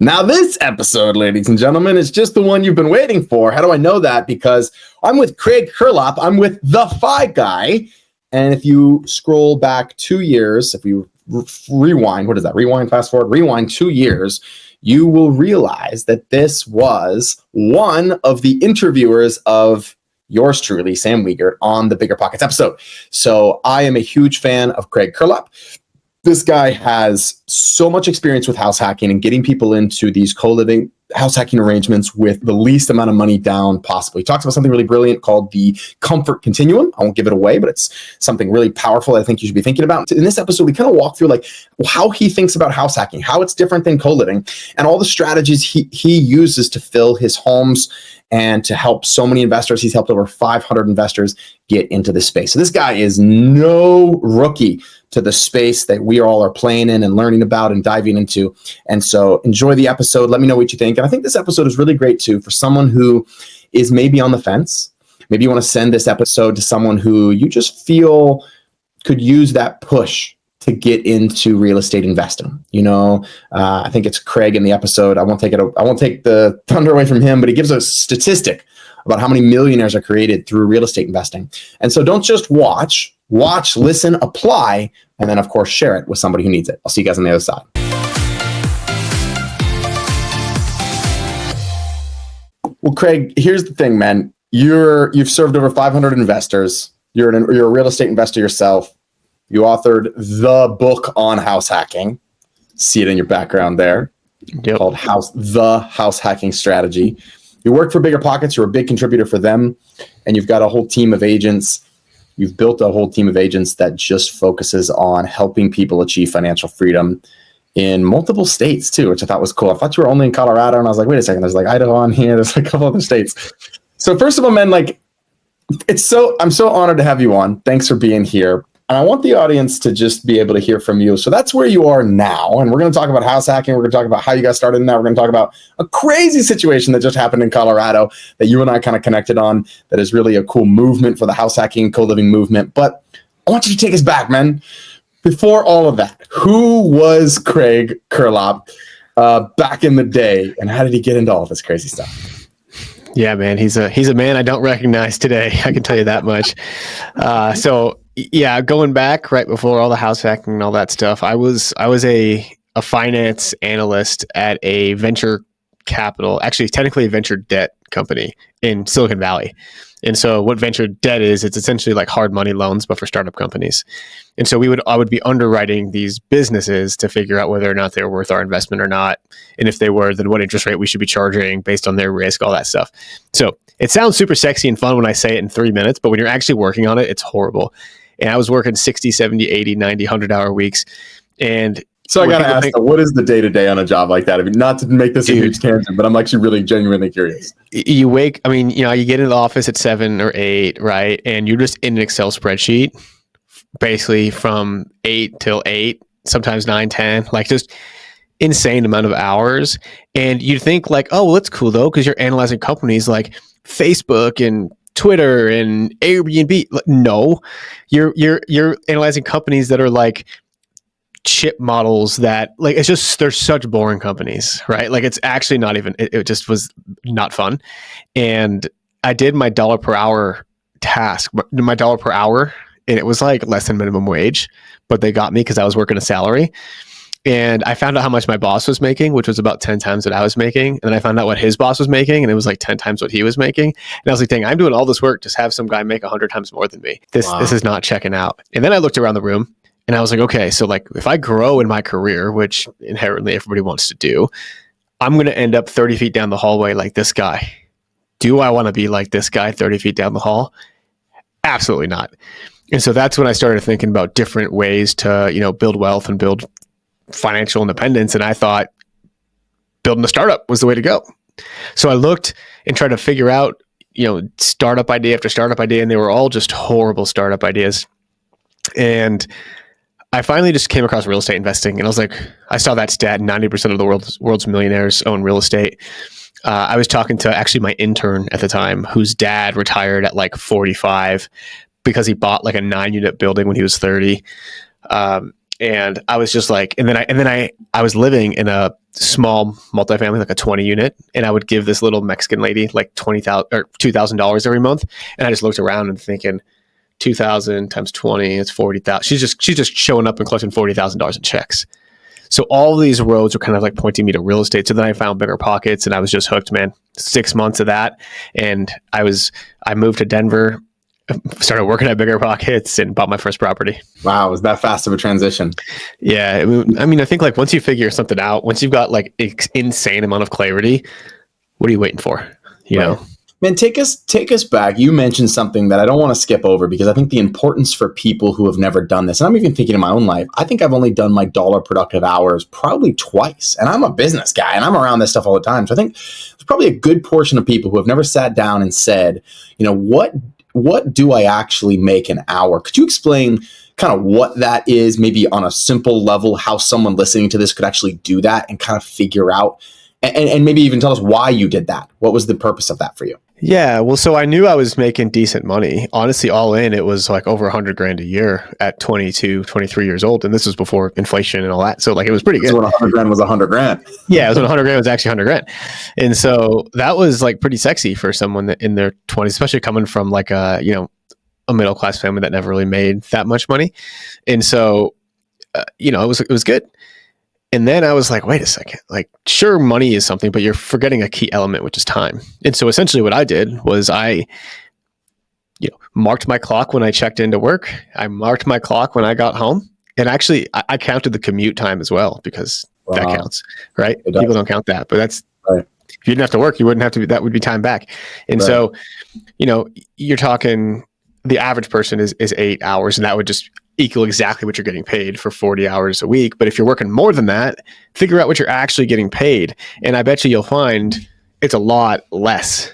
Now, this episode, ladies and gentlemen, is just the one you've been waiting for. How do I know that? Because I'm with Craig Curelop. I'm with the Fi Guy. And if you scroll back 2 years, if you rewind, what is that? Rewind, fast forward, rewind 2 years, you will realize that this was one of the interviewers of yours truly, Sam Wegert, on the BiggerPockets episode. So I am a huge fan of Craig Curelop. This guy has so much experience with house hacking and getting people into these co-living house hacking arrangements with the least amount of money down possible. He talks about something really brilliant called the Comfort Continuum. I won't give it away, but it's something really powerful I think you should be thinking about. In this episode, we kind of walk through like how he thinks about house hacking, how it's different than co-living, and all the strategies he uses to fill his homes and to help so many investors. He's helped over 500 investors get into this space. So this guy is no rookie to the space that we all are playing in and learning about and diving into. And so enjoy the episode. Let me know what you think. And I think this episode is really great too for someone who is maybe on the fence. Maybe you want to send this episode to someone who you just feel could use that push to get into real estate investing. You know, I think it's Craig in the episode. I won't take the thunder away from him, but he gives a statistic about how many millionaires are created through real estate investing. And so don't just watch, listen, apply, and then of course share it with somebody who needs it. I'll see you guys on the other side. Well, Craig, here's the thing, man. You've served over 500 investors. You're a real estate investor yourself. You authored the book on house hacking. See it in your background there. Yep. Called The House Hacking Strategy. You work for BiggerPockets. You're a big contributor for them. And you've got a whole team of agents. You've built a whole team of agents that just focuses on helping people achieve financial freedom in multiple states too, which I thought was cool. I thought you were only in Colorado. And I was like, wait a second. There's like Idaho on here. There's like a couple other states. So first of all, man, like I'm so honored to have you on. Thanks for being here. And I want the audience to just be able to hear from you. So that's where you are now. And we're going to talk about house hacking. We're going to talk about how you got started in that. We're going to talk about a crazy situation that just happened in Colorado that you and I kind of connected on that is really a cool movement for the house hacking co-living movement. But I want you to take us back, man. Before all of that, who was Craig Curelop back in the day? And how did he get into all this crazy stuff? Yeah, man, he's a man I don't recognize today. I can tell you that much. So yeah, going back right before all the house hacking and all that stuff, I was a finance analyst at a venture capital, actually technically a venture debt company in Silicon Valley. And so what venture debt is, it's essentially like hard money loans, but for startup companies. And so I would be underwriting these businesses to figure out whether or not they're worth our investment or not. And if they were, then what interest rate we should be charging based on their risk, all that stuff. So it sounds super sexy and fun when I say it in 3 minutes, but when you're actually working on it, it's horrible. And I was working 60, 70, 80, 90, 100-hour weeks. And so I got to ask, what is the day-to-day on a job like that? I mean, not to make this a huge tangent, but I'm actually really genuinely curious. You get into the office at 7 or 8, right? And you're just in an Excel spreadsheet, basically from 8 till 8, sometimes 9, 10, like just insane amount of hours. And you'd think like, oh, well, it's cool though, because you're analyzing companies like Facebook and Twitter and Airbnb. No, you're analyzing companies that are like chip models that like, it's just, they're such boring companies, right? Like it's actually not even, it just was not fun. And I did my dollar per hour task, my dollar per hour, and it was like less than minimum wage, but they got me because I was working a salary. And I found out how much my boss was making, which was about 10 times what I was making. And then I found out what his boss was making, and it was like 10 times what he was making. And I was like, dang, I'm doing all this work, just have some guy make 100 times more than me. This is not checking out. And then I looked around the room and I was like, okay, so like if I grow in my career, which inherently everybody wants to do, I'm going to end up 30 feet down the hallway like this guy. Do I want to be like this guy 30 feet down the hall? Absolutely not. And so that's when I started thinking about different ways to, build wealth and build financial independence. And I thought building a startup was the way to go. So I looked and tried to figure out, startup idea after startup idea, and they were all just horrible startup ideas. And I finally just came across real estate investing, and I was like, I saw that stat, 90% of the world's millionaires own real estate. I was talking to actually my intern at the time, whose dad retired at like 45 because he bought like a 9-unit building when he was 30. And I was just like, and then I was living in a small multifamily, like a 20 unit. And I would give this little Mexican lady like $20,000 or $2,000 every month. And I just looked around and thinking 2,000 times 20, it's 40,000. She's just showing up and collecting $40,000 in checks. So all these roads were kind of like pointing me to real estate. So then I found BiggerPockets and I was just hooked, man. 6 months of that. And I moved to Denver, started working at BiggerPockets and bought my first property. Wow. Was that fast of a transition? Yeah. I mean, I think like once you figure something out, once you've got like insane amount of clarity, what are you waiting for? You know? Man, take us back. You mentioned something that I don't want to skip over because I think the importance for people who have never done this, and I'm even thinking in my own life, I think I've only done my dollar productive hours probably twice. And I'm a business guy and I'm around this stuff all the time. So I think there's probably a good portion of people who have never sat down and said, you know, what do I actually make an hour? Could you explain kind of what that is, maybe on a simple level, how someone listening to this could actually do that and kind of figure out, and maybe even tell us why you did that? What was the purpose of that for you? Yeah, well, so I knew I was making decent money. Honestly, all in, it was like over $100,000 a year at 22, 23 years old. And this was before inflation and all that. So like, it was pretty good. So when $100,000 was $100,000. Yeah, it was when $100,000 was actually $100,000. And so that was like pretty sexy for someone that in their 20s, especially coming from like a middle-class family that never really made that much money. And so, it was good. And then I was like, wait a second, like, sure, money is something, but you're forgetting a key element, which is time. And so essentially what I did was I marked my clock when I checked into work. I marked my clock when I got home. And actually, I counted the commute time as well, because that counts, right? People don't count that, but that's, right. If you didn't have to work, you wouldn't have to, that would be time back. And so, you're talking, the average person is 8 hours, and that would just equal exactly what you're getting paid for 40 hours a week. But if you're working more than that, figure out what you're actually getting paid. And I bet you'll find it's a lot less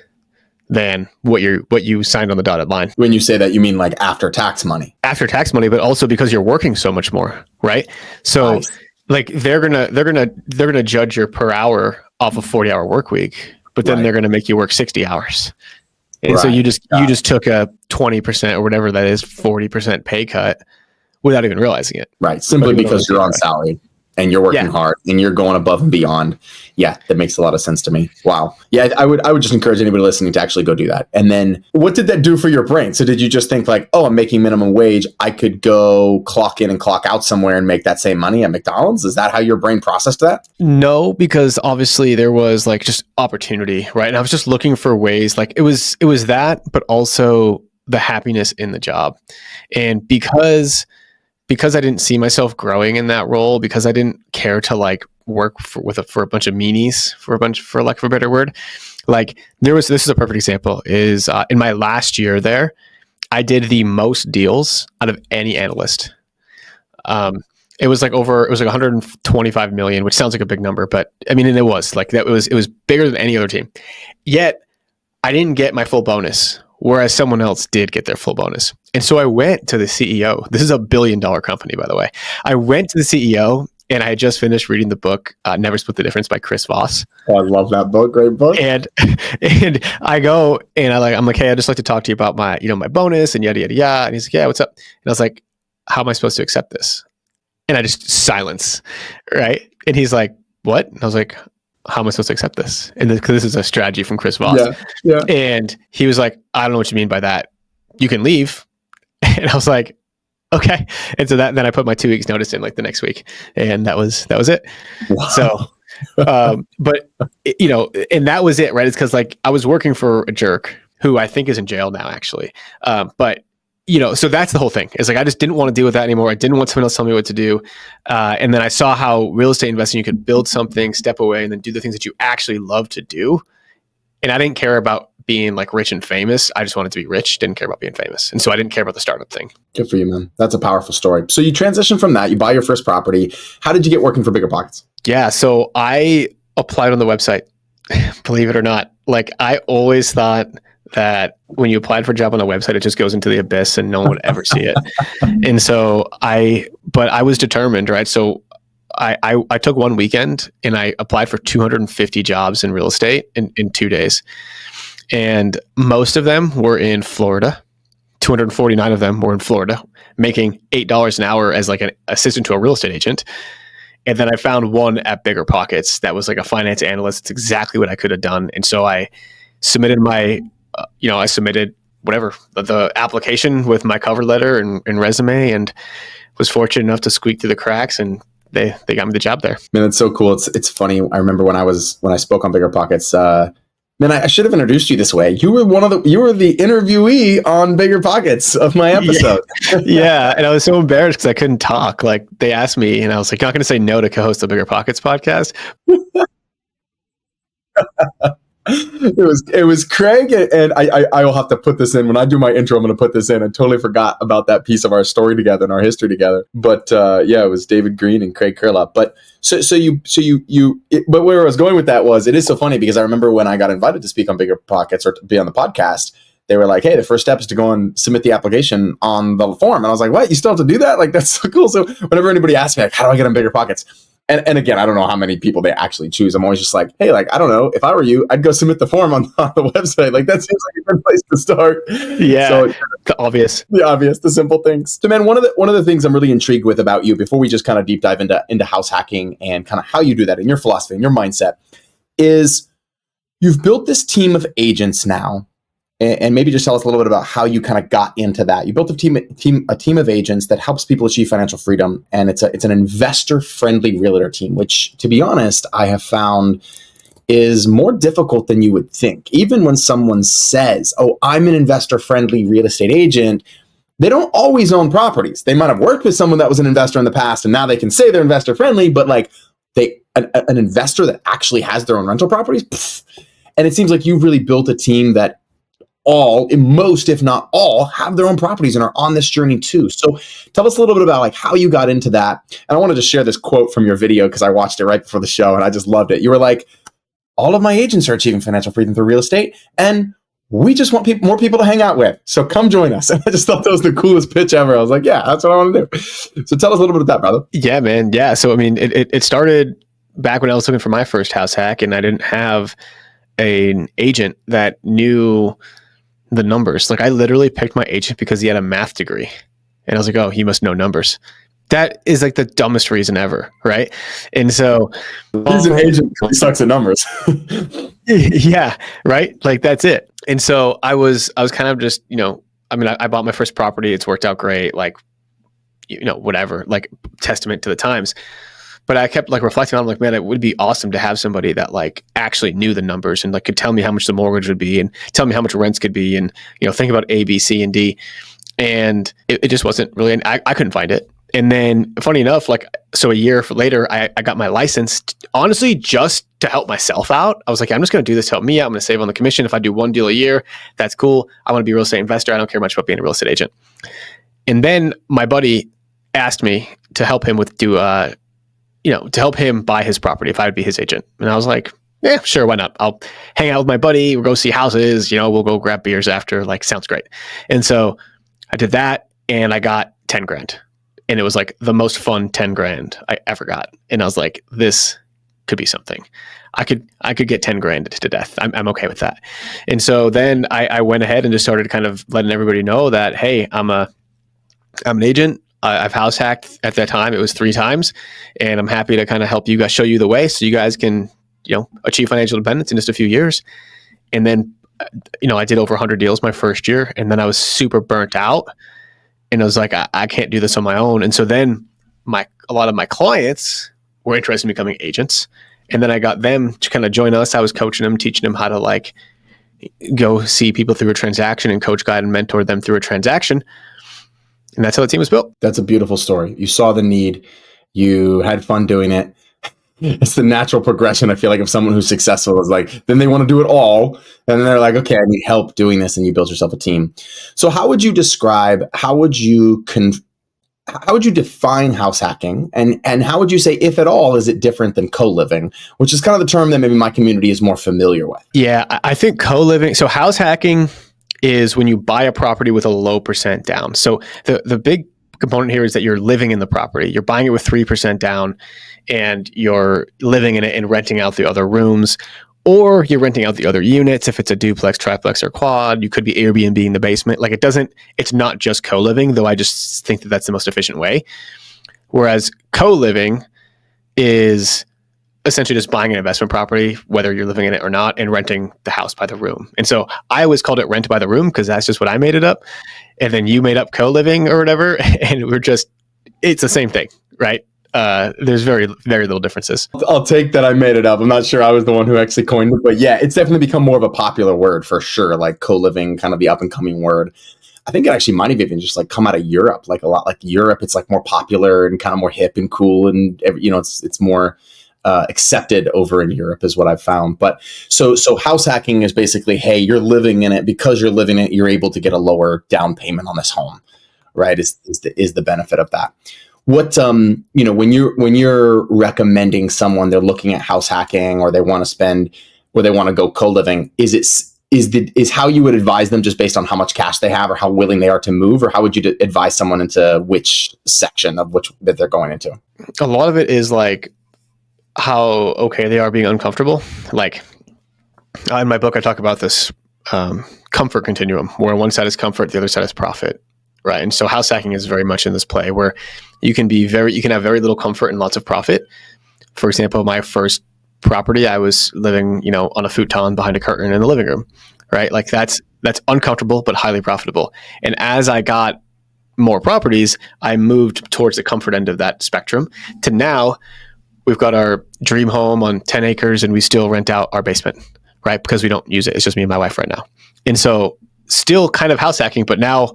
than what you signed on the dotted line. When you say that, you mean like after tax money? After tax money, but also because you're working so much more, right? So nice. Like they're gonna judge your per hour off a 40-hour work week, but then they're gonna make you work 60 hours. And so you just took a 20% or whatever that is, 40% pay cut without even realizing it. Right. Simply because you're on salary and you're working hard and you're going above and beyond. Yeah, that makes a lot of sense to me. Wow. Yeah, I would just encourage anybody listening to actually go do that. And then what did that do for your brain? So did you just think like, oh, I'm making minimum wage, I could go clock in and clock out somewhere and make that same money at McDonald's? Is that how your brain processed that? No, because obviously there was like just opportunity, right? And I was just looking for ways, like it was that, but also the happiness in the job. And because I didn't see myself growing in that role, because I didn't care to like work for a bunch of meanies, for lack of a better word. Like this is a perfect example is in my last year there, I did the most deals out of any analyst. It was like 125 million, which sounds like a big number, but I mean, and it was bigger than any other team. Yet I didn't get my full bonus, whereas someone else did get their full bonus. And so I went to the CEO. This is a $1 billion company, by the way. I went to the CEO, and I had just finished reading the book, Never Split the Difference by Chris Voss. Oh, I love that book. Great book. And I go, and I'm like, hey, I'd just like to talk to you about my bonus and yada, yada, yada. And he's like, yeah, what's up? And I was like, how am I supposed to accept this? And I just silence, right? And he's like, what? And I was like, how am I supposed to accept this? And because this is a strategy from Chris Voss. Yeah. And he was like, I don't know what you mean by that. You can leave. And I was like, okay. And so then I put my 2 weeks notice in like the next week, and that was it. Wow. So, but and that was it, right? It's because like I was working for a jerk who I think is in jail now, actually. But so that's the whole thing. It's like I just didn't want to deal with that anymore. I didn't want someone else telling me what to do. And then I saw how real estate investing, you could build something, step away, and then do the things that you actually love to do. And I didn't care about being like rich and famous. I just wanted to be rich, didn't care about being famous. And so I didn't care about the startup thing. Good for you, man. That's a powerful story. So you transition from that, you buy your first property. How did you get working for BiggerPockets? Yeah. So I applied on the website, believe it or not. Like I always thought that when you applied for a job on a website, it just goes into the abyss and no one would ever see it. And so I was determined, right? So I took one weekend and I applied for 250 jobs in real estate in 2 days. And most of them were in Florida. 249 of them were in Florida, making $8 an hour as like an assistant to a real estate agent. And then I found one at BiggerPockets that was like a finance analyst. It's exactly what I could have done. And so I submitted I submitted whatever, the application with my cover letter and resume, and was fortunate enough to squeak through the cracks, and they got me the job there. Man, it's so cool. It's funny. I remember when I spoke on BiggerPockets, man, I should have introduced you this way. You were the interviewee on BiggerPockets of my episode. Yeah. And I was so embarrassed because I couldn't talk. Like, they asked me, and I was like, not going to say no to co-host the BiggerPockets podcast. It was Craig, and I will have to put this in when I do my intro. I'm going to put this in. I totally forgot about that piece of our story together and our history together. But it was David Green and Craig Curelop. But but where I was going with that was, it is so funny because I remember when I got invited to speak on BiggerPockets or to be on the podcast, they were like, hey, the first step is to go and submit the application on the form. And I was like, what? You still have to do that? Like, that's so cool. So whenever anybody asks me, like, how do I get on BiggerPockets? And again, I don't know how many people they actually choose. I'm always just like, hey, like, I don't know. If I were you, I'd go submit the form on the website. Like, that seems like a good place to start. Yeah, so, the obvious, the simple things. So, man, one of the things I'm really intrigued with about you, before we just kind of deep dive into house hacking and kind of how you do that in your philosophy and your mindset, is you've built this team of agents now. And maybe just tell us a little bit about how you kind of got into that. You built a team of agents that helps people achieve financial freedom, and it's an investor-friendly realtor team, which, to be honest, I have found is more difficult than you would think. Even when someone says, "Oh, I'm an investor-friendly real estate agent," they don't always own properties. They might have worked with someone that was an investor in the past, and now they can say they're investor-friendly, but like an investor that actually has their own rental properties. Pfft. And it seems like you've really built a team that most, if not all, have their own properties and are on this journey too. So tell us a little bit about like how you got into that. And I wanted to share this quote from your video because I watched it right before the show and I just loved it. You were like, all of my agents are achieving financial freedom through real estate, and we just want more people to hang out with. So come join us. And I just thought that was the coolest pitch ever. I was like, yeah, that's what I want to do. So tell us a little bit about that, brother. Yeah, man. Yeah. So, I mean, it started back when I was looking for my first house hack, and I didn't have an agent that knew the numbers. Like, I literally picked my agent because he had a math degree, and I was like, oh, he must know numbers. That is like the dumbest reason ever, right? And so he's an agent, he sucks at numbers. Yeah, right. Like, that's it. And so I was kind of just, I bought my first property. It's worked out great. Like, whatever, like, testament to the times. But I kept like reflecting on, like, man, it would be awesome to have somebody that like actually knew the numbers and like could tell me how much the mortgage would be and tell me how much rents could be and, think about A, B, C, and D. And it just wasn't really, and I couldn't find it. And then funny enough, like, so a year later, I got my license, honestly, just to help myself out. I was like, I'm just going to do this to help me out. I'm going to save on the commission. If I do one deal a year, that's cool. I want to be a real estate investor. I don't care much about being a real estate agent. And then my buddy asked me to help him to help him buy his property if I would be his agent. And I was like, yeah, sure, why not? I'll hang out with my buddy. We'll go see houses. We'll go grab beers after. Like, sounds great. And so I did that, and I got 10 grand. And it was like the most fun 10 grand I ever got. And I was like, this could be something. I could get 10 grand to death. I'm okay with that. And so then I went ahead and just started kind of letting everybody know that, hey, I'm an agent. I've house hacked at that time. It was 3 times, and I'm happy to kind of help you guys, show you the way so you guys can, achieve financial independence in just a few years. And then, I did over 100 deals my first year, and then I was super burnt out, and I was like, I can't do this on my own. And so then a lot of my clients were interested in becoming agents, and then I got them to kind of join us. I was coaching them, teaching them how to like go see people through a transaction and coach, guide, and mentor them through a transaction. And that's how the team was built. That's a beautiful story. You saw the need. You had fun doing it. It's the natural progression, I feel like, of someone who's successful is like, then they want to do it all. And then they're like, okay, I need help doing this. And you build yourself a team. So how would you define house hacking? And how would you say, if at all, is it different than co-living, which is kind of the term that maybe my community is more familiar with? Yeah, I think co-living. So house hacking is when you buy a property with a low percent down. So the big component here is that you're living in the property. You're buying it with 3% down, and you're living in it and renting out the other rooms, or you're renting out the other units. If it's a duplex, triplex, or quad, you could be Airbnb in the basement. Like, it's not just co-living, though I just think that that's the most efficient way. Whereas co-living is essentially just buying an investment property, whether you're living in it or not, and renting the house by the room. And so I always called it rent by the room because that's just what I made it up. And then you made up co-living or whatever. And it's the same thing, right? There's very, very little differences. I'll take that I made it up. I'm not sure I was the one who actually coined it, but yeah, it's definitely become more of a popular word for sure. Like co-living, kind of the up and coming word. I think it actually might have even just like come out of Europe, like a lot like Europe. It's like more popular and kind of more hip and cool, and it's more accepted over in Europe is what I've found. But so house hacking is basically, hey, you're living in it. Because you're living in it, you're able to get a lower down payment on this home, right? Is the benefit of that. What when you're recommending someone, they're looking at house hacking, or they want to go co-living, is how you would advise them just based on how much cash they have or how willing they are to move, or how would you advise someone into which section of that they're going into? A lot of it is like how okay they are being uncomfortable. Like in my book, I talk about this comfort continuum, where one side is comfort, the other side is profit, right? And so house hacking is very much in this play where you can have very little comfort and lots of profit. For example, my first property, I was living, on a futon behind a curtain in the living room, right? Like that's uncomfortable but highly profitable. And as I got more properties, I moved towards the comfort end of that spectrum to now we've got our dream home on 10 acres and we still rent out our basement, right? Because we don't use it. It's just me and my wife right now. And so still kind of house hacking, but now,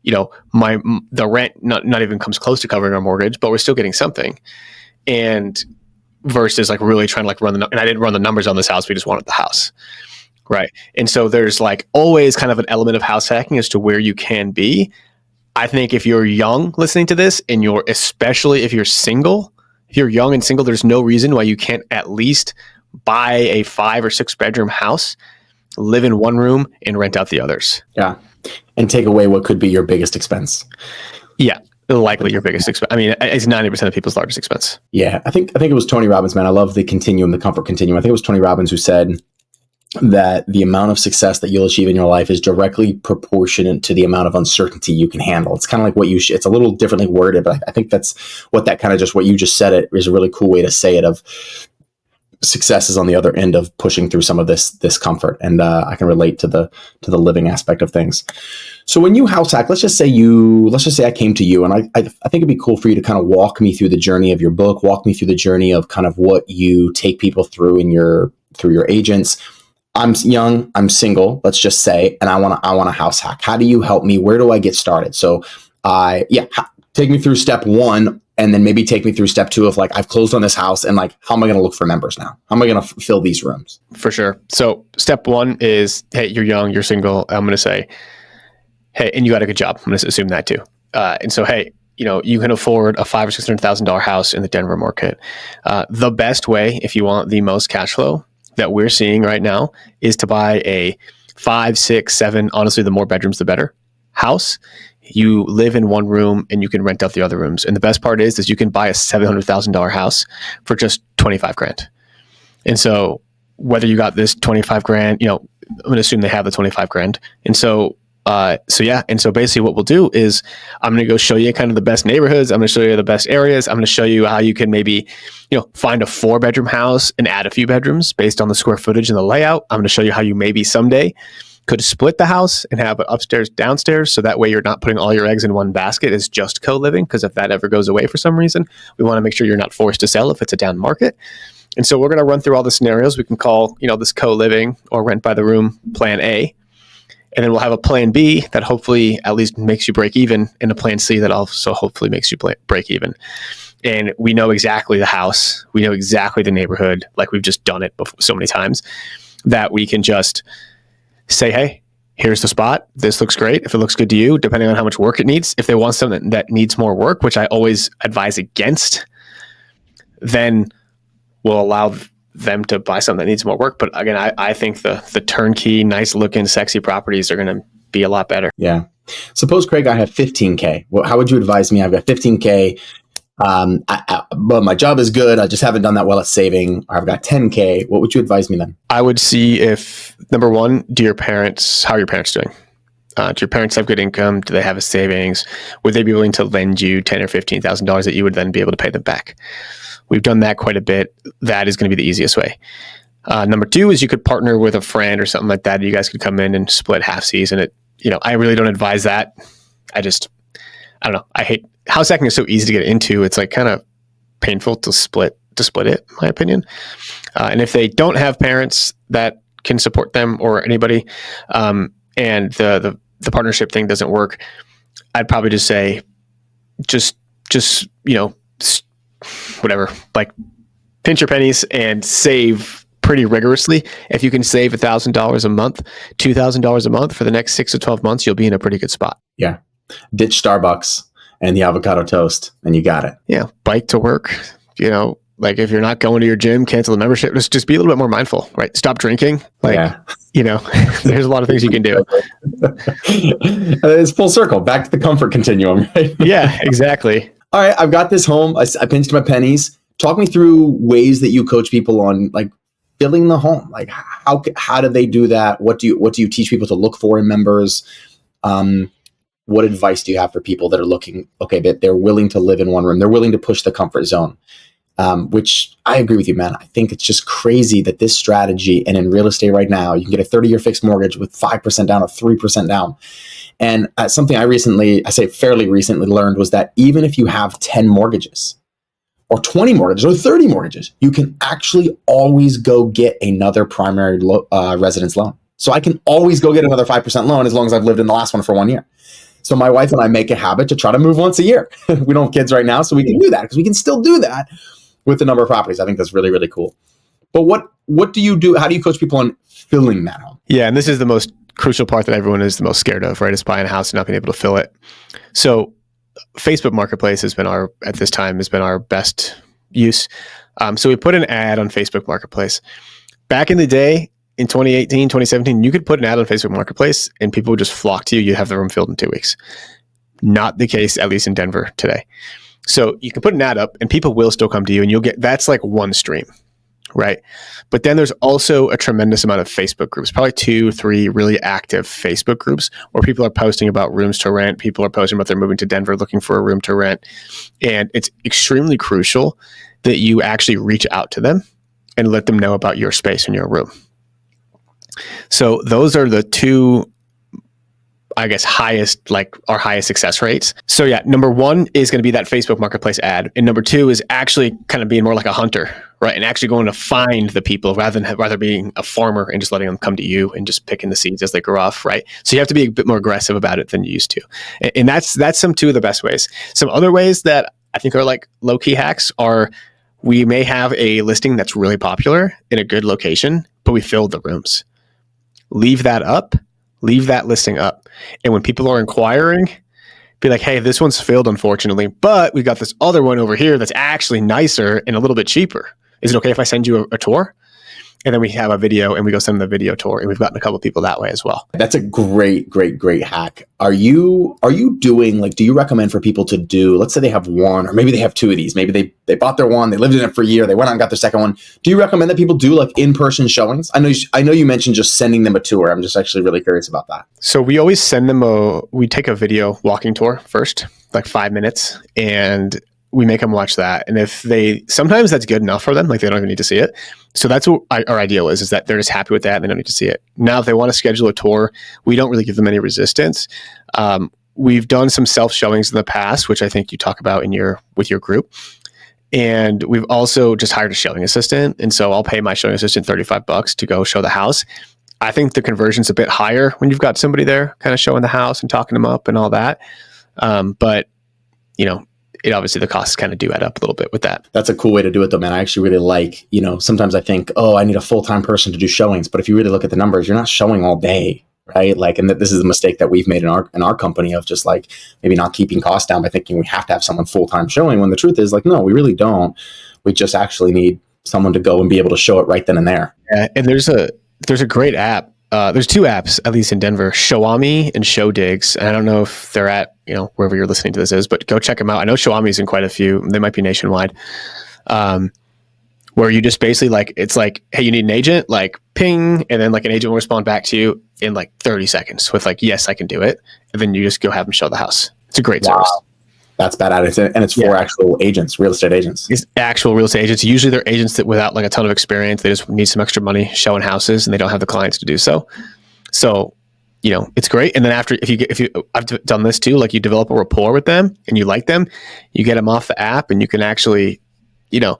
the rent not even comes close to covering our mortgage, but we're still getting something. And versus like really trying to like and I didn't run the numbers on this house. We just wanted the house. Right. And so there's like always kind of an element of house hacking as to where you can be. I think if you're young listening to this and especially if you're single, if you're young and single, there's no reason why you can't at least buy a 5 or 6 bedroom house, live in one room and rent out the others. Yeah. And take away what could be your biggest expense. Yeah. Likely your biggest expense. I mean, it's 90% of people's largest expense. Yeah. I think it was Tony Robbins, man. I love the continuum, the comfort continuum. I think it was Tony Robbins who said that the amount of success that you'll achieve in your life is directly proportionate to the amount of uncertainty you can handle. It's kind of like it's a little differently worded, but I think that's what that kind of just what you just said it is a really cool way to say it, of success is on the other end of pushing through some of this comfort. And I can relate to the living aspect of things. So when you house hack, let's just say I came to you, and I think it'd be cool for you to kind of walk me through the journey of your book, walk me through the journey of kind of what you take people through through your agents. I'm young, I'm single, let's just say, and I want to house hack. How do you help me? Where do I get started? So take me through step 1, and then maybe take me through step 2 of like, I've closed on this house and like, how am I going to look for members now? How am I going to fill these rooms? For sure. So step 1 is, hey, you're young, you're single. I'm going to say, hey, and you got a good job. I'm going to assume that too. And so, hey, you can afford a $500,000 or $600,000 house in the Denver market. The best way, if you want the most cash flow that we're seeing right now, is to buy a 5, 6, 7, honestly, the more bedrooms, the better house. You live in one room and you can rent out the other rooms. And the best part is you can buy a $700,000 house for just $25,000. And so whether you got this $25,000, I'm going to assume they have the $25,000. And so, And so basically what we'll do is I'm going to go show you kind of the best neighborhoods. I'm going to show you the best areas. I'm going to show you how you can maybe, find a 4-bedroom house and add a few bedrooms based on the square footage and the layout. I'm going to show you how you maybe someday could split the house and have it upstairs, downstairs. So that way you're not putting all your eggs in one basket. It's just co-living. Because if that ever goes away for some reason, we want to make sure you're not forced to sell if it's a down market. And so we're going to run through all the scenarios. We can call, this co-living or rent by the room plan A. And then we'll have a plan B that hopefully at least makes you break even, and a plan C that also hopefully makes you break even. And we know exactly the house. We know exactly the neighborhood. Like we've just done it before so many times that we can just say, hey, here's the spot. This looks great. If it looks good to you, depending on how much work it needs. If they want something that needs more work, which I always advise against, then we'll allow them to buy something that needs more work. But again, I think the turnkey, nice looking, sexy properties are going to be a lot better. Yeah. Suppose, Craig, I have 15K. Well, how would you advise me? I've got 15K. But my job is good. I just haven't done that well at saving. Or I've got 10K. What would you advise me then? I would see if, number one, how are your parents doing? Do your parents have good income? Do they have a savings? Would they be willing to lend you $10,000 or $15,000 that you would then be able to pay them back? We've done that quite a bit. That is going to be the easiest way. Number 2 is you could partner with a friend or something like that. You guys could come in and split half season. I really don't advise that. I don't know. I hate house hacking is so easy to get into. It's like kind of painful to split it, in my opinion. And if they don't have parents that can support them or anybody, and the partnership thing doesn't work, I'd probably just say, just whatever, like pinch your pennies and save pretty rigorously. If you can save $1,000 a month, $2,000 a month for the next 6 to 12 months, you'll be in a pretty good spot. Yeah. Ditch Starbucks and the avocado toast, and you got it. Yeah. Bike to work, like if you're not going to your gym, cancel the membership. Just be a little bit more mindful, right? Stop drinking. There's a lot of things you can do. It's full circle, back to the comfort continuum, right? Yeah, exactly. All right, I've got this home. I pinched my pennies. Talk me through ways that you coach people on like filling the home. Like how do they do that? What do you teach people to look for in members? What advice do you have for people that are looking, that they're willing to live in one room, they're willing to push the comfort zone? Which I agree with you, man. I think it's just crazy that this strategy, and in real estate right now, you can get a 30-year fixed mortgage with 5% down or 3% down. And something I fairly recently learned was that even if you have 10 mortgages or 20 mortgages or 30 mortgages, you can actually always go get another primary residence loan. So I can always go get another 5% loan as long as I've lived in the last one for 1 year. So my wife and I make a habit to try to move once a year. We don't have kids right now, so we can do that because we can still do that with the number of properties. I think that's really, really cool. But what do you do? How do you coach people on filling that home? Yeah, and this is the most crucial part that everyone is the most scared of, right? Is buying a house and not being able to fill it. So Facebook Marketplace has been our best use. So we put an ad on Facebook Marketplace. Back in the day, in 2018, 2017, you could put an ad on Facebook Marketplace and people would just flock to you. You'd have the room filled in 2 weeks. Not the case, at least in Denver today. So you can put an ad up and people will still come to you, and that's like one stream, right? But then there's also a tremendous amount of Facebook groups, probably 2, 3 really active Facebook groups where people are posting about rooms to rent. People are posting about they're moving to Denver looking for a room to rent. And it's extremely crucial that you actually reach out to them and let them know about your space and your room. So those are the 2, I guess, our highest success rates. So yeah, number 1 is going to be that Facebook Marketplace ad. And number 2 is actually kind of being more like a hunter, right? And actually going to find the people rather being a farmer and just letting them come to you and just picking the seeds as they grow off, right? So you have to be a bit more aggressive about it than you used to. And that's some 2 of the best ways. Some other ways that I think are like low-key hacks are we may have a listing that's really popular in a good location, but we filled the rooms. Leave that listing up. And when people are inquiring, be like, hey, this one's filled, unfortunately, but we've got this other one over here that's actually nicer and a little bit cheaper. Is it okay if I send you a tour? And then we have a video and we go send them the video tour, and we've gotten a couple of people that way as well. That's a great hack. Are you doing, do you recommend for people to do, let's say they have 1, or maybe they have 2 of these, maybe they bought their 1, they lived in it for a year, they went out and got their second one. Do you recommend that people do in-person showings? I know you mentioned just sending them a tour. I'm just actually really curious about that. So we always send them we take a video walking tour first, like 5 minutes, and we make them watch that. And sometimes that's good enough for them. They don't even need to see it. So that's what our ideal is that they're just happy with that and they don't need to see it. Now, if they want to schedule a tour, we don't really give them any resistance. We've done some self showings in the past, which I think you talk about with your group. And we've also just hired a showing assistant. And so I'll pay my showing assistant $35 to go show the house. I think the conversion's a bit higher when you've got somebody there kind of showing the house and talking them up and all that. But it obviously the costs kind of do add up a little bit with that. That's a cool way to do it though, man. I actually really like, sometimes I think, I need a full-time person to do showings. But if you really look at the numbers, you're not showing all day, right? And this is a mistake that we've made in our company of just maybe not keeping costs down by thinking we have to have someone full-time showing, when the truth is no, we really don't. We just actually need someone to go and be able to show it right then and there. Yeah, and there's a great app. There's 2 apps, at least in Denver, Showami and Showdigs. And I don't know if they're at, wherever you're listening to this is, but go check them out. I know Showami's in quite a few. They might be nationwide. where you just basically like, it's like, hey, you need an agent, like ping, and then like an agent will respond back to you in like 30 seconds with like, yes, I can do it. And then you just go have them show the house. It's a great service. That's bad at it. And it's for actual agents, real estate agents. It's actual real estate agents. Usually they're agents that without like a ton of experience, they just need some extra money showing houses and they don't have the clients to do so. So, you know, it's great. And then after, I've done this too, like you develop a rapport with them and you like them, you get them off the app and you can actually, you know,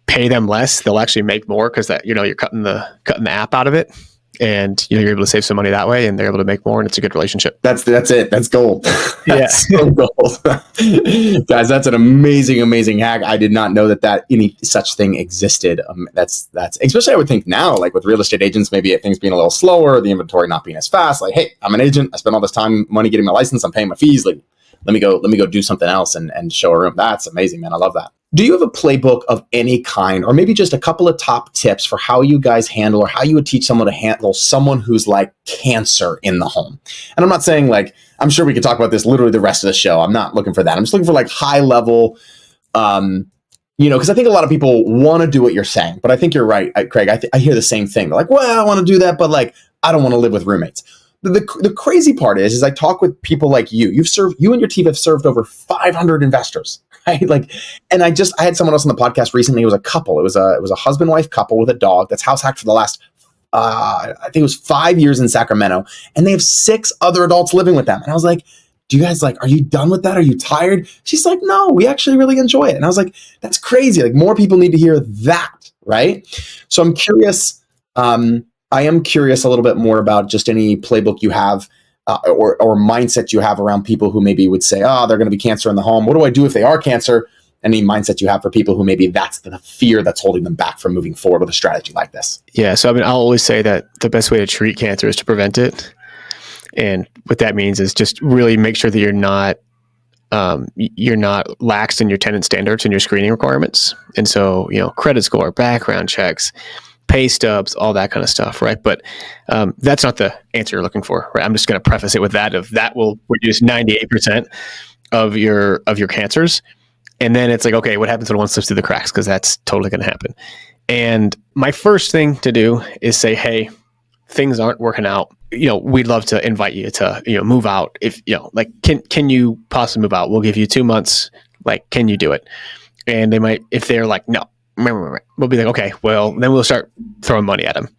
pay them less. They'll actually make more because that, you know, you're cutting the app out of it. And you know you're able to save some money that way, and they're able to make more, and it's a good relationship. That's it. That's gold. That's so gold, guys. That's an amazing hack. I did not know that any such thing existed. That's especially I would think now, like with real estate agents, maybe things being a little slower, the inventory not being as fast. Like, hey, I'm an agent. I spent all this money getting my license. I'm paying my fees. Like, let me go do something else and show a room. That's amazing, man. I love that. Do you have a playbook of any kind, or maybe just a couple of top tips for how you guys handle, or how you would teach someone to handle someone who's like cancer in the home? And I'm not saying like, I'm sure we could talk about this literally the rest of the show. I'm not looking for that. I'm just looking for like high level, you know, because I think a lot of people want to do what you're saying, but I think you're right, Craig. I hear the same thing. They're like, well, I want to do that, but like, I don't want to live with roommates. The crazy part is I talk with people like you. You and your team have served over 500 investors, right? Like, and I had someone else on the podcast recently. It was a couple. It was a husband-wife couple with a dog that's house hacked for the last, I think it was 5 years in Sacramento, and they have 6 other adults living with them. And I was like, do you guys are you done with that? Are you tired? She's like, no, we actually really enjoy it. And I was like, that's crazy. Like more people need to hear that, right? So I'm curious. I am curious a little bit more about just any playbook you have or mindset you have around people who maybe would say, oh, they're going to be cancer in the home. What do I do if they are cancer? Any mindset you have for people who maybe that's the fear that's holding them back from moving forward with a strategy like this? Yeah. So, I mean, I'll always say that the best way to treat cancer is to prevent it. And what that means is just really make sure that you're not lax in your tenant standards and your screening requirements. And so, you know, credit score, background checks, pay stubs, all that kind of stuff, right? But that's not the answer you're looking for, right? I'm just going to preface it with that will reduce 98% of your cancers. And then it's like, okay, what happens when one slips through the cracks? Because that's totally going to happen. And my first thing to do is say, hey, things aren't working out. You know, we'd love to invite you to, you know, move out. If, you know, like, can you possibly move out? We'll give you 2 months. Like, can you do it? And they might, if they're like, no, we'll be like, okay, well, then we'll start throwing money at them.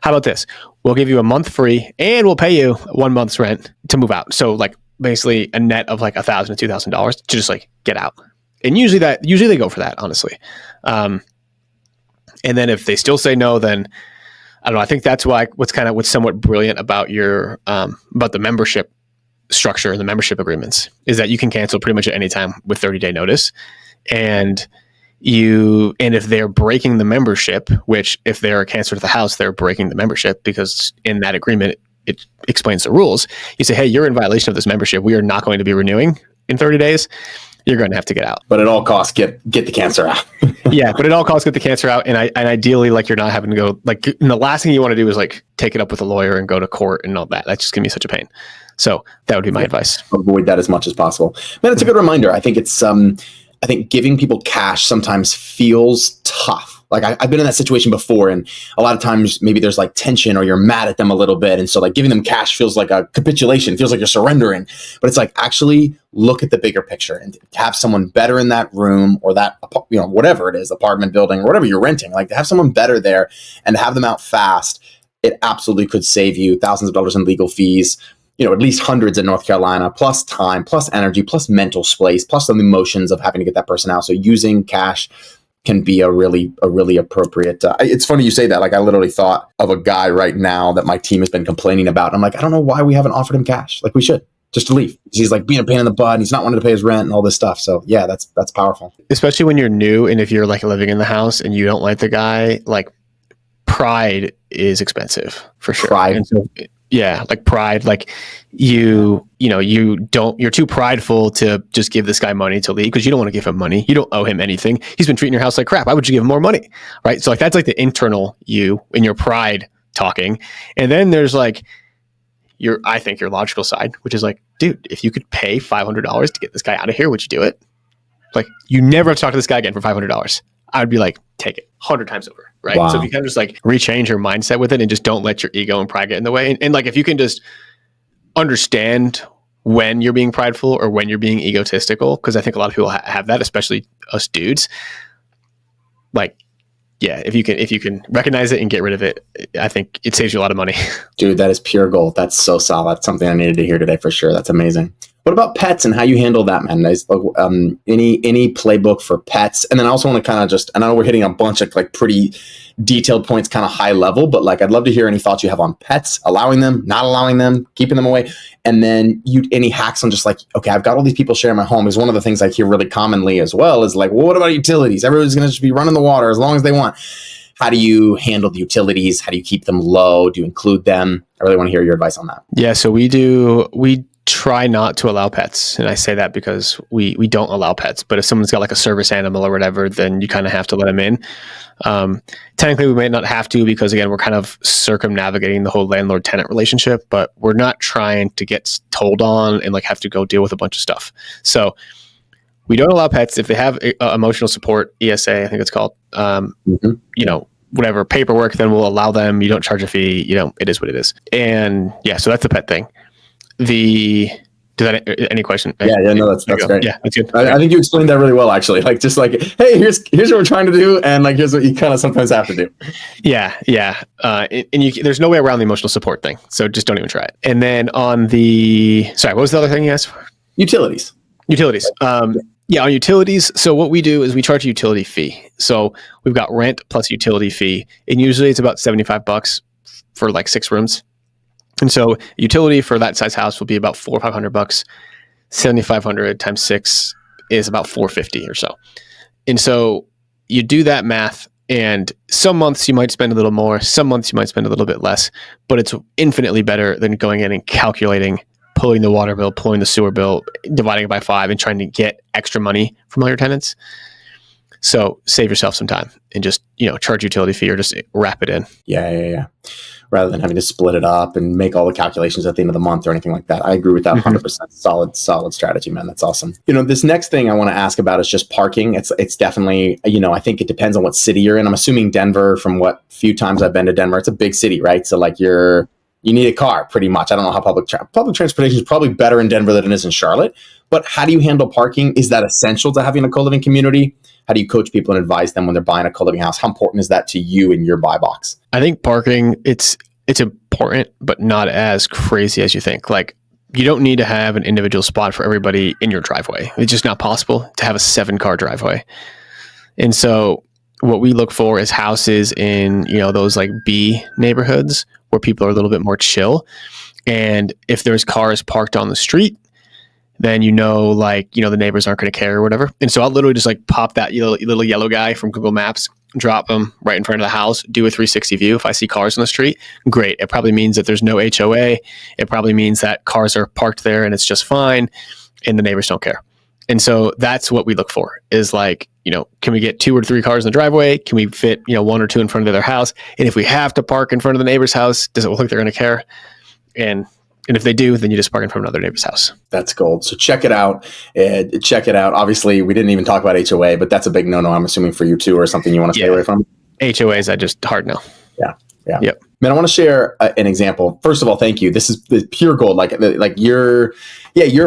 How about this? We'll give you a month free and we'll pay you 1 month's rent to move out. So like basically a net of like $1,000 to $2,000 to just like get out. And usually they go for that, honestly. And then if they still say no, then I don't know. I think that's why what's somewhat brilliant about about the membership structure and the membership agreements is that you can cancel pretty much at any time with 30-day notice. And if they're breaking the membership, which if they're a cancer to the house, they're breaking the membership because in that agreement, it explains the rules. You say, hey, you're in violation of this membership. We are not going to be renewing in 30 days. You're going to have to get out. But at all costs, get the cancer out. Yeah, but at all costs, get the cancer out. And ideally, like you're not having to go, like, and the last thing you want to do is like take it up with a lawyer and go to court and all that. That's just going to be such a pain. So that would be my advice. Avoid that as much as possible. Man, it's a good reminder. I think I think giving people cash sometimes feels tough. Like I've been in that situation before, and a lot of times maybe there's like tension or you're mad at them a little bit. And so like giving them cash feels like a capitulation, feels like you're surrendering. But it's like actually look at the bigger picture and have someone better in that room or that, you know, whatever it is, apartment building or whatever you're renting, like to have someone better there and have them out fast. It absolutely could save you thousands of dollars in legal fees. You know, at least hundreds in North Carolina, plus time, plus energy, plus mental space, plus some emotions of having to get that person out. So using cash can be a really appropriate. It's funny you say that. Like I literally thought of a guy right now that my team has been complaining about. I'm like, I don't know why we haven't offered him cash. Like we should just to leave. He's like being a pain in the butt. And he's not wanting to pay his rent and all this stuff. So yeah, that's powerful. Especially when you're new and if you're like living in the house and you don't like the guy, like pride is expensive for sure. Pride. And so, yeah, like pride, like you're too prideful to just give this guy money to leave because you don't want to give him money. You don't owe him anything. He's been treating your house like crap. Why would you give him more money? Right. So like that's like the internal you and your pride talking. And then there's like I think your logical side, which is like, dude, if you could pay $500 to get this guy out of here, would you do it? Like you never have to talk to this guy again for $500. I'd be like, take it 100 times over. Right. Wow. So if you kind of just like rechange your mindset with it and just don't let your ego and pride get in the way. And like, if you can just understand when you're being prideful or when you're being egotistical, because I think a lot of people have that, especially us dudes. Like, yeah, if you can recognize it and get rid of it, I think it saves you a lot of money. Dude, that is pure gold. That's so solid. Something I needed to hear today for sure. That's amazing. What about pets and how you handle that, man? Any playbook for pets? And then I also want to kind of just, I know we're hitting a bunch of like pretty detailed points, kind of high level, but like I'd love to hear any thoughts you have on pets, allowing them, not allowing them, keeping them away. And then any hacks on just like, okay, I've got all these people sharing my home. Is one of the things I hear really commonly as well is like, well, what about utilities? Everybody's going to just be running the water as long as they want. How do you handle the utilities? How do you keep them low? Do you include them? I really want to hear your advice on that. Yeah, so we try not to allow pets. And I say that because we don't allow pets. But if someone's got like a service animal or whatever, then you kind of have to let them in. Technically, we might not have to because, again, we're kind of circumnavigating the whole landlord-tenant relationship. But we're not trying to get told on and like have to go deal with a bunch of stuff. So we don't allow pets. If they have emotional support, ESA, I think it's called, whatever paperwork, then we'll allow them. You don't charge a fee. It is what it is. And yeah, so that's the pet thing. Any question? Yeah, no, that's great. Yeah, that's good. I think you explained that really well, actually. Like, just like, hey, here's what we're trying to do, and like, here's what you kind of sometimes have to do. Yeah. And there's no way around the emotional support thing, so just don't even try it. And then on what was the other thing you asked for? Utilities. Yeah, on utilities. So what we do is we charge a utility fee. So we've got rent plus utility fee, and usually it's about $75 for like 6 rooms. And so utility for that size house will be about $400 or $500. 7,500 times 6 is about $450 or so. And so you do that math, and some months you might spend a little more, some months you might spend a little bit less, but it's infinitely better than going in and calculating, pulling the water bill, pulling the sewer bill, dividing it by 5, and trying to get extra money from all your tenants. So save yourself some time and just, charge utility fee or just wrap it in. Yeah. Rather than having to split it up and make all the calculations at the end of the month or anything like that. I agree with that 100%. Solid strategy, man. That's awesome. This next thing I want to ask about is just parking. It's definitely, I think it depends on what city you're in. I'm assuming Denver, from what few times I've been to Denver, it's a big city, right? So like you need a car pretty much. I don't know how public transportation is probably better in Denver than it is in Charlotte, but how do you handle parking? Is that essential to having a co-living community? How do you coach people and advise them when they're buying a co-living house? How important is that to you in your buy box? I think parking, it's important, but not as crazy as you think. Like, you don't need to have an individual spot for everybody in your driveway. It's just not possible to have a 7-car driveway. And so what we look for is houses in, those like B neighborhoods where people are a little bit more chill. And if there's cars parked on the street, then the neighbors aren't going to care or whatever. And so I'll literally just like pop that little yellow guy from Google Maps, drop them right in front of the house, do a 360 view. If I see cars on the street, great. It probably means that there's no HOA. It probably means that cars are parked there and it's just fine and the neighbors don't care. And so that's what we look for is like, can we get 2 or 3 cars in the driveway? Can we fit, 1 or 2 in front of their house? And if we have to park in front of the neighbor's house, does it look like they're going to care? And if they do, then you just park in front of another neighbor's house. That's gold. So check it out. Obviously, we didn't even talk about HOA, but that's a big no-no, I'm assuming, for you too, or something you want to stay away from. HOAs, I just hard no. Yeah. Yep. Man, I want to share an example. First of all, thank you. This is the pure gold. Like your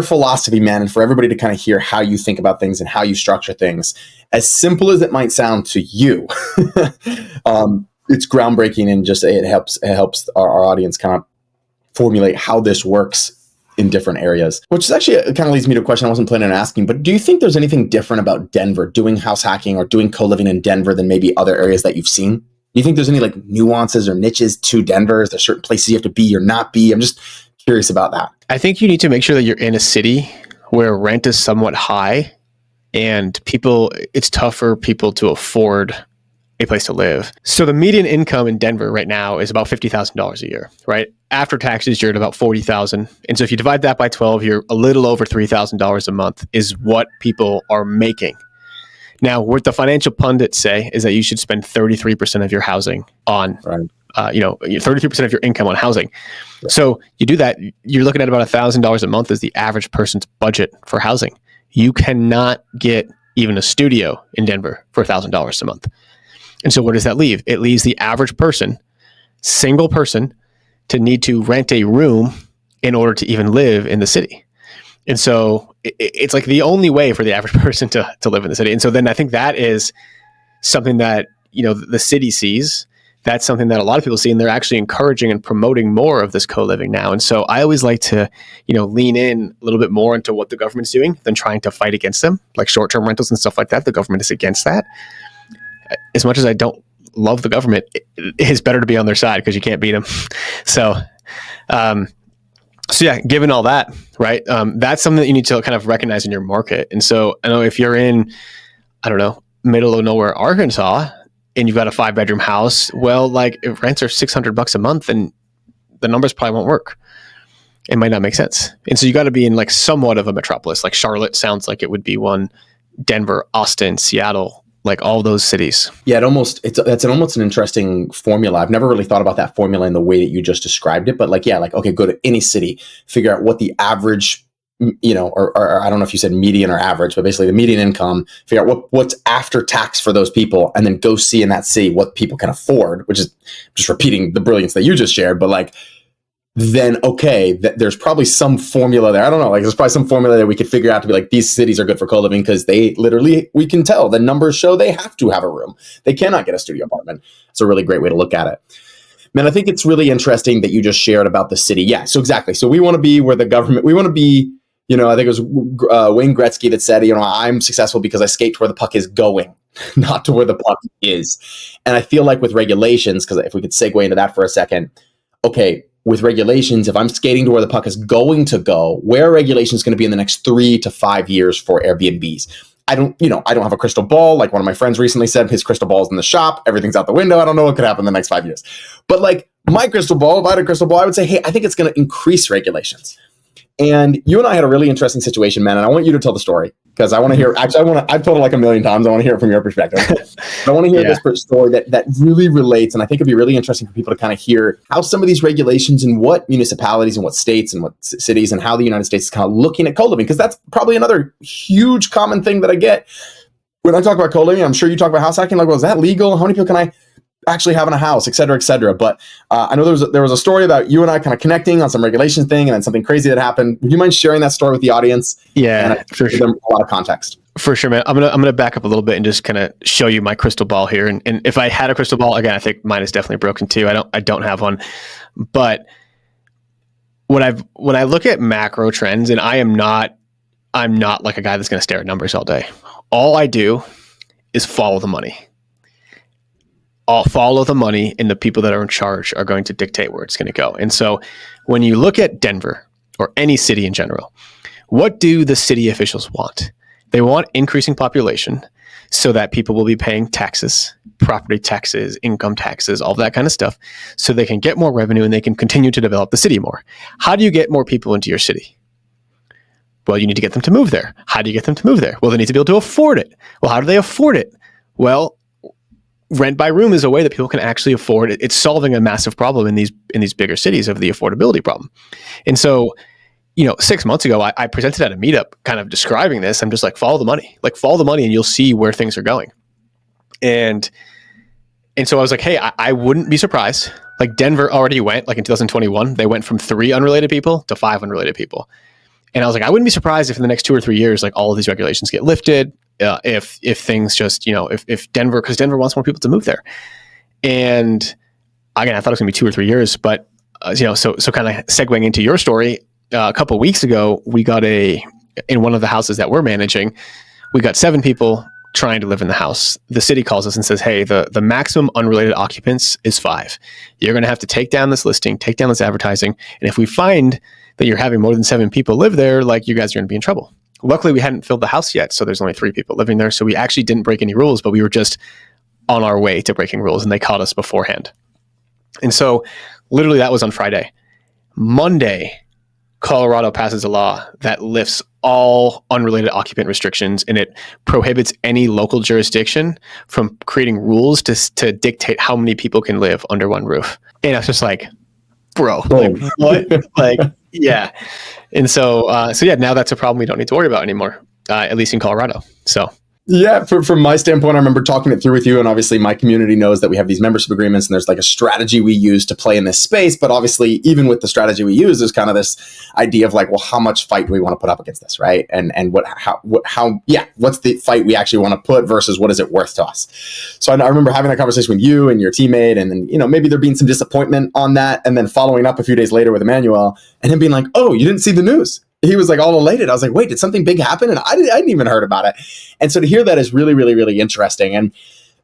philosophy, man, and for everybody to kind of hear how you think about things and how you structure things. As simple as it might sound to you, it's groundbreaking, and just it helps our audience kind of formulate how this works in different areas, which is actually it kind of leads me to a question I wasn't planning on asking, but do you think there's anything different about Denver, doing house hacking or doing co-living in Denver than maybe other areas that you've seen? Do you think there's any like nuances or niches to Denver? Is there certain places you have to be or not be? I'm just curious about that. I think you need to make sure that you're in a city where rent is somewhat high and it's tough for people to afford a place to live. So the median income in Denver right now is about $50,000 a year, right? After taxes, you're at about $40,000. And so if you divide that by 12, you're a little over $3,000 a month is what people are making. Now, what the financial pundits say is that you should spend 33% of your housing on, 33% of your income on housing. Right. So you do that, you're looking at about $1,000 a month as the average person's budget for housing. You cannot get even a studio in Denver for $1,000 a month. And so what does that leave? It leaves the average person, single person, to need to rent a room in order to even live in the city. And so it's like the only way for the average person to live in the city. And so then I think that is something that, the city sees. That's something that a lot of people see, and they're actually encouraging and promoting more of this co-living now. And so I always like to, lean in a little bit more into what the government's doing than trying to fight against them, like short-term rentals and stuff like that. The government is against that. As much as I don't love the government, it is better to be on their side because you can't beat them. So yeah, given all that, right, that's something that you need to kind of recognize in your market. And so I know if you're in, I don't know, middle of nowhere Arkansas, and you've got a 5-bedroom house, well, like if rents are $600 a month, and the numbers probably won't work. It might not make sense. And so you got to be in like somewhat of a metropolis. Like Charlotte sounds like it would be one. Denver, Austin, Seattle, like all those cities. Yeah, that's almost an interesting formula. I've never really thought about that formula in the way that you just described it. But okay, go to any city, figure out what the average, or I don't know if you said median or average, but basically the median income, figure out what's after tax for those people, and then go see in that city what people can afford, which is just repeating the brilliance that you just shared. But then, okay, there's probably some formula there. I don't know, there's probably some formula that we could figure out to be like, these cities are good for co-living because we can tell the numbers show they have to have a room. They cannot get a studio apartment. It's a really great way to look at it. Man, I think it's really interesting that you just shared about the city. Yeah, so exactly. So we want to be where the government, we want to be, I think it was Wayne Gretzky that said, I'm successful because I skate to where the puck is going, not to where the puck is. And I feel like with regulations, because if we could segue into that for a second, okay, with regulations, if I'm skating to where the puck is going to go, where are regulations going to be in the next 3 to 5 years for Airbnbs? I don't have a crystal ball. Like one of my friends recently said, his crystal ball's in the shop. Everything's out the window. I don't know what could happen in the next 5 years. But my crystal ball, if I had a crystal ball, I would say, hey, I think it's going to increase regulations. And you and I had a really interesting situation, man. And I want you to tell the story because I want to hear, actually, I've told it like a million times. I want to hear it from your perspective. But I want to hear this story that really relates. And I think it'd be really interesting for people to kind of hear how some of these regulations and what municipalities and what states and what cities and how the United States is kind of looking at co-living. Because that's probably another huge common thing that I get when I talk about co-living. I'm sure you talk about house hacking. Like, well, is that legal? How many people can I actually have in a house, et cetera, et cetera. But I know there was a story about you and I kind of connecting on some regulation thing and then something crazy that happened. Would you mind sharing that story with the audience? Yeah, for sure. Them a lot of context. For sure, man. I'm gonna back up a little bit and just kind of show you my crystal ball here. And if I had a crystal ball, again, I think mine is definitely broken too. I don't have one. But when I look at macro trends, and I'm not like a guy that's gonna stare at numbers all day. All I do is follow the money. I'll follow the money, and the people that are in charge are going to dictate where it's going to go. And so when you look at Denver or any city in general, what do the city officials want? They want increasing population so that people will be paying taxes, property taxes, income taxes, all that kind of stuff, so they can get more revenue and they can continue to develop the city more. How do you get more people into your city? Well, you need to get them to move there. How do you get them to move there? Well, they need to be able to afford it. Well, how do they afford it? Well, rent by room is a way that people can actually afford it. It's solving a massive problem in these bigger cities of the affordability problem. And so, 6 months ago, I presented at a meetup kind of describing this. I'm just like, follow the money and you'll see where things are going. And so I was like, hey, I wouldn't be surprised. Like Denver already went, like in 2021, they went from 3 unrelated people to 5 unrelated people. And I was like, I wouldn't be surprised if in the next 2 or 3 years, like all of these regulations get lifted. If things just, if Denver, because Denver wants more people to move there. And again, I thought it was gonna be 2 or 3 years, but so kind of segueing into your story, a couple of weeks ago, we got in one of the houses that we're managing, we got 7 people trying to live in the house. The city calls us and says, hey, the maximum unrelated occupants is 5. You're going to have to take down this listing, take down this advertising. And if we find that you're having more than 7 people live there, like you guys are going to be in trouble. Luckily, we hadn't filled the house yet, so there's only 3 people living there. So we actually didn't break any rules, but we were just on our way to breaking rules, and they caught us beforehand. And so literally that was on Friday. Monday, Colorado passes a law that lifts all unrelated occupant restrictions, and it prohibits any local jurisdiction from creating rules to dictate how many people can live under one roof. And I was just like, bro, like, what? Like, yeah. And so yeah, now that's a problem we don't need to worry about anymore, at least in Colorado. So Yeah, from my standpoint, I remember talking it through with you, and obviously my community knows that we have these membership agreements, and there's like a strategy we use to play in this space. But obviously, even with the strategy we use, there's kind of this idea of like, well, how much fight do we want to put up against this, right? And what's the fight we actually want to put versus what is it worth to us? So I remember having that conversation with you and your teammate, and then maybe there being some disappointment on that, and then following up a few days later with Emmanuel, and him being like, "Oh, you didn't see the news." He was like all elated. I was like, wait, did something big happen? And I hadn't even heard about it. And so to hear that is really, really, really interesting. And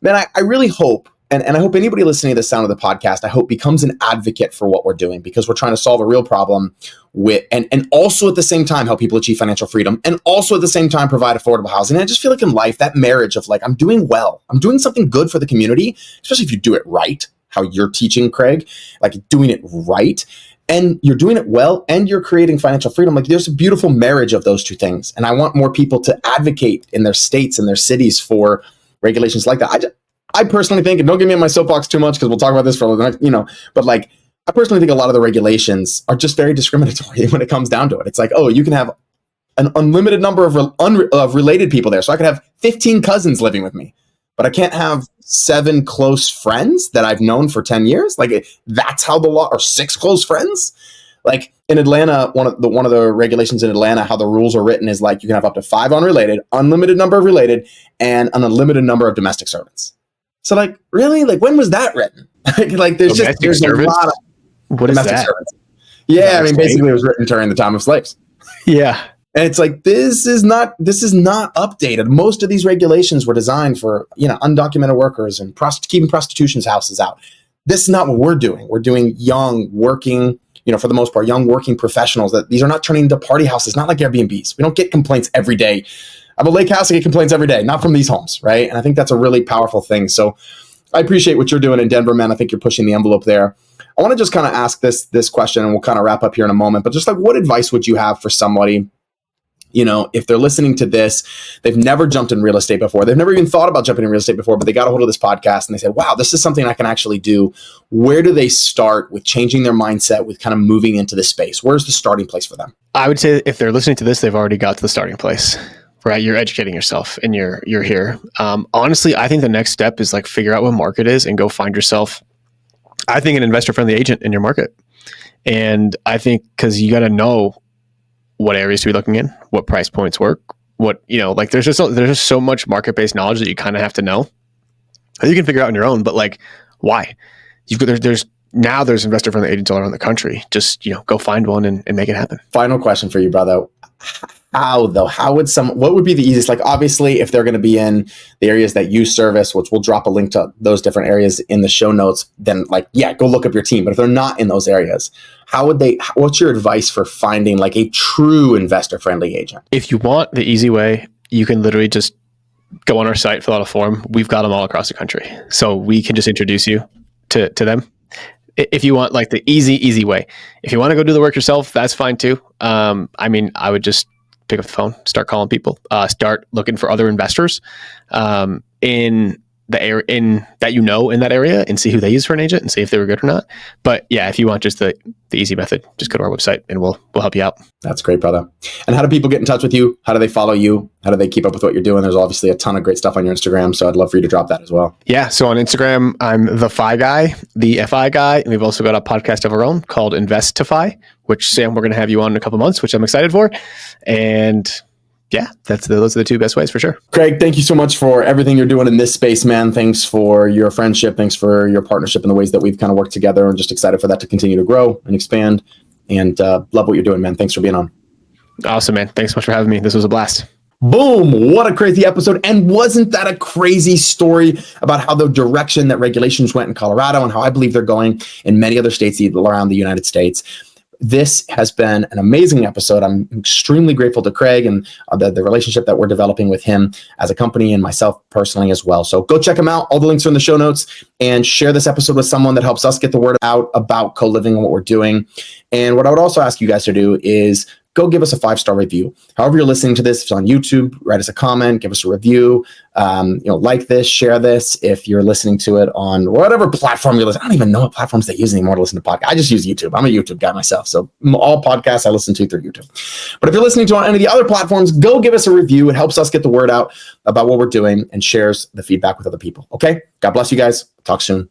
man, I really hope, and I hope anybody listening to the sound of the podcast, I hope becomes an advocate for what we're doing, because we're trying to solve a real problem with, and also at the same time, help people achieve financial freedom, and also at the same time, provide affordable housing. And I just feel like in life, that marriage of like, I'm doing well, I'm doing something good for the community, especially if you do it right, how you're teaching, Craig, like doing it right. And you're doing it well, and you're creating financial freedom. Like there's a beautiful marriage of those two things. And I want more people to advocate in their states and their cities for regulations like that. I personally think, and don't get me on my soapbox too much because we'll talk about this for the next, but like, I personally think a lot of the regulations are just very discriminatory when it comes down to it. It's like, oh, you can have an unlimited number of related people there. So I could have 15 cousins living with me, but I can't have 7 close friends that I've known for 10 years. Like that's how the law, or 6 close friends. Like in Atlanta, one of the regulations in Atlanta, how the rules are written is like you can have up to 5 unrelated, unlimited number of related, and an unlimited number of domestic servants. So like, really? Like when was that written? like there's a lot of what domestic is that? servants. Yeah, I mean, basically it was written during the time of slaves. Yeah. And it's like, this is not updated. Most of these regulations were designed for, undocumented workers and keeping prostitution's houses out. This is not what we're doing. We're doing young, working, for the most part, young working professionals. That these are not turning into party houses, not like Airbnbs. We don't get complaints every day. I have a lake house, I get complaints every day, not from these homes, right? And I think that's a really powerful thing. So I appreciate what you're doing in Denver, man. I think you're pushing the envelope there. I want to just kind of ask this question, and we'll kind of wrap up here in a moment. But just like, what advice would you have for somebody, if they're listening to this, they've never jumped in real estate before. They've never even thought about jumping in real estate before, but they got a hold of this podcast and they said, wow, this is something I can actually do. Where do they start with changing their mindset, with kind of moving into this space? Where's the starting place for them? I would say if they're listening to this, they've already got to the starting place, right? You're educating yourself and you're here. Honestly, I think the next step is like figure out what market is and go find yourself, I think, an investor-friendly agent in your market. And I think because you got to know what areas to be looking in, what price points work, there's just so much market-based knowledge that you kind of have to know that you can figure out on your own. But like, why? There's investor-friendly agents all around the country. Just, go find one and make it happen. Final question for you, brother. What would be the easiest? Like, obviously, if they're going to be in the areas that you service, which we'll drop a link to those different areas in the show notes, then go look up your team. But if they're not in those areas, what's your advice for finding like a true investor-friendly agent? If you want the easy way, you can literally just go on our site, fill out a form. We've got them all across the country. So we can just introduce you to them. If you want like the easy way. If you want to go do the work yourself, that's fine too. I would just pick up the phone, start calling people, start looking for other investors in the area in that area, and see who they use for an agent and see if they were good or not. But yeah, if you want just the easy method, just go to our website and we'll help you out. That's great, brother. And how do people get in touch with you? How do they follow you? How do they keep up with what you're doing? There's obviously a ton of great stuff on your Instagram, so I'd love for you to drop that as well. Yeah, so on Instagram, I'm the FI guy, the FI guy, and we've also got a podcast of our own called Investify, which, Sam, we're going to have you on in a couple months, which I'm excited for. And yeah, those are the 2 best ways for sure. Craig, thank you so much for everything you're doing in this space, man. Thanks for your friendship. Thanks for your partnership and the ways that we've kind of worked together. I'm just excited for that to continue to grow and expand, and love what you're doing, man. Thanks for being on. Awesome, man. Thanks so much for having me. This was a blast. Boom. What a crazy episode. And wasn't that a crazy story about how the direction that regulations went in Colorado and how I believe they're going in many other states around the United States? This has been an amazing episode. I'm extremely grateful to Craig and the relationship that we're developing with him as a company and myself personally as well. So go check him out. All the links are in the show notes, and share this episode with someone that helps us get the word out about co-living and what we're doing. And what I would also ask you guys to do is go give us a 5-star review. However you're listening to this, if it's on YouTube, write us a comment, give us a review, like this, share this. If you're listening to it on whatever platform you're listening, I don't even know what platforms they use anymore to listen to podcasts. I just use YouTube. I'm a YouTube guy myself. So all podcasts I listen to through YouTube. But if you're listening to on any of the other platforms, go give us a review. It helps us get the word out about what we're doing and shares the feedback with other people. Okay? God bless you guys. Talk soon.